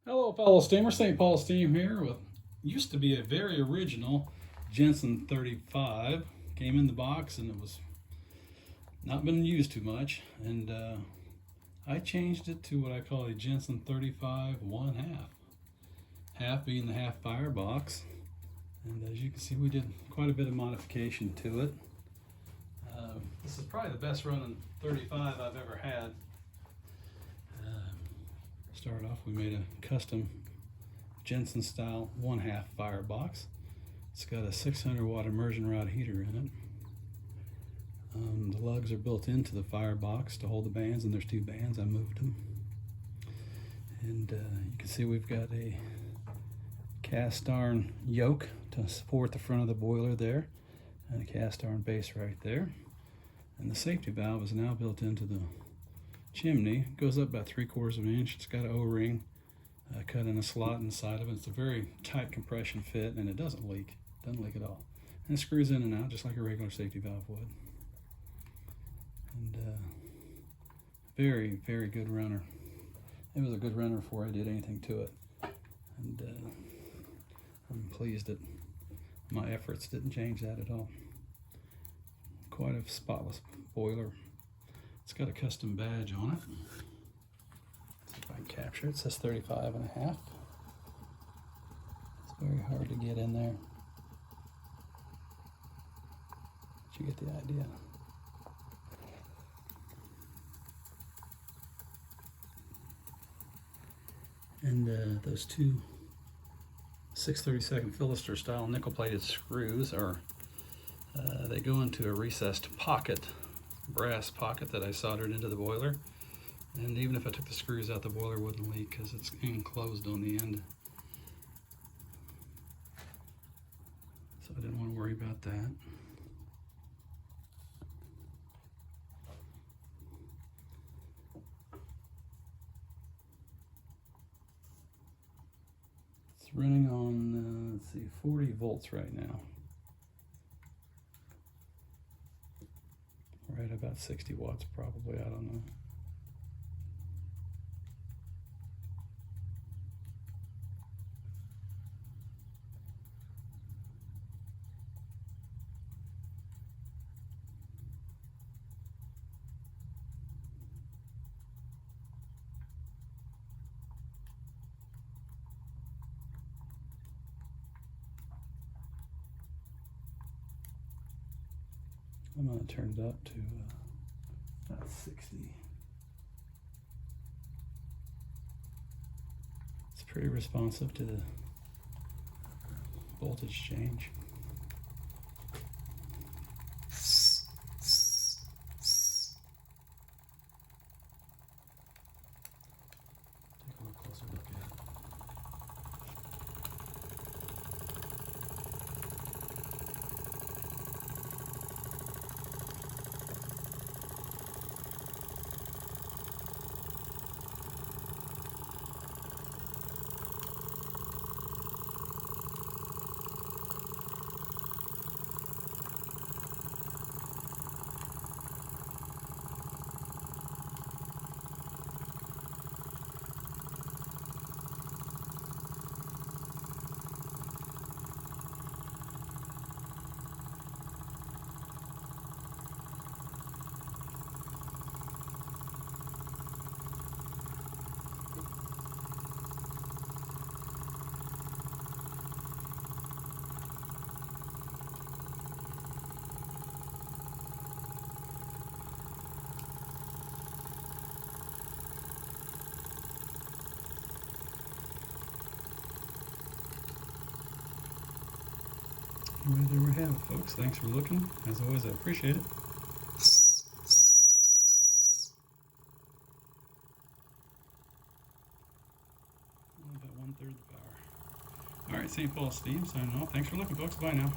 Hello fellow steamer, St. Paul Steam here with used to be a very original Jensen 35. Came in the box and it was not been used too much, and I changed it to what I call a Jensen 35 1/2. Half being the half firebox, and as you can see we did quite a bit of modification to it. This is probably the best running 35 I've ever had. Started off, we made a custom Jensen style 1/2 firebox. It's got a 600 watt immersion rod heater in it. The lugs are built into the firebox to hold the bands, and there's 2 bands. I moved them. And you can see we've got a cast iron yoke to support the front of the boiler there, and a cast iron base right there. And the safety valve is now built into the chimney. It goes up about 3/4 of an inch. It's got an O-ring cut in a slot inside of it. It's a very tight compression fit, and it doesn't leak. Doesn't leak at all. And it screws in and out just like a regular safety valve would. And very, very good runner. It was a good runner before I did anything to it. And I'm pleased that my efforts didn't change that at all. Quite a spotless boiler. It's got a custom badge on it. Let's see if I can capture it. It says 35 1/2. It's very hard to get in there, but you get the idea. And those 2 6/32 fillister style nickel plated screws are they go into a recessed pocket, brass pocket that I soldered into the boiler. And even if I took the screws out, the boiler wouldn't leak because it's enclosed on the end. So I didn't want to worry about that. It's running on, let's see, 40 volts right now. Right about 60 watts probably, I don't know. I'm going to turn it up to about 60. It's pretty responsive to the voltage change. Take a little closer look at it. Well, there we have it, folks. Thanks for looking. As always, I appreciate it. About 1/3 the power. All right, St. Paul Steam signing off. Thanks for looking, folks. Bye now.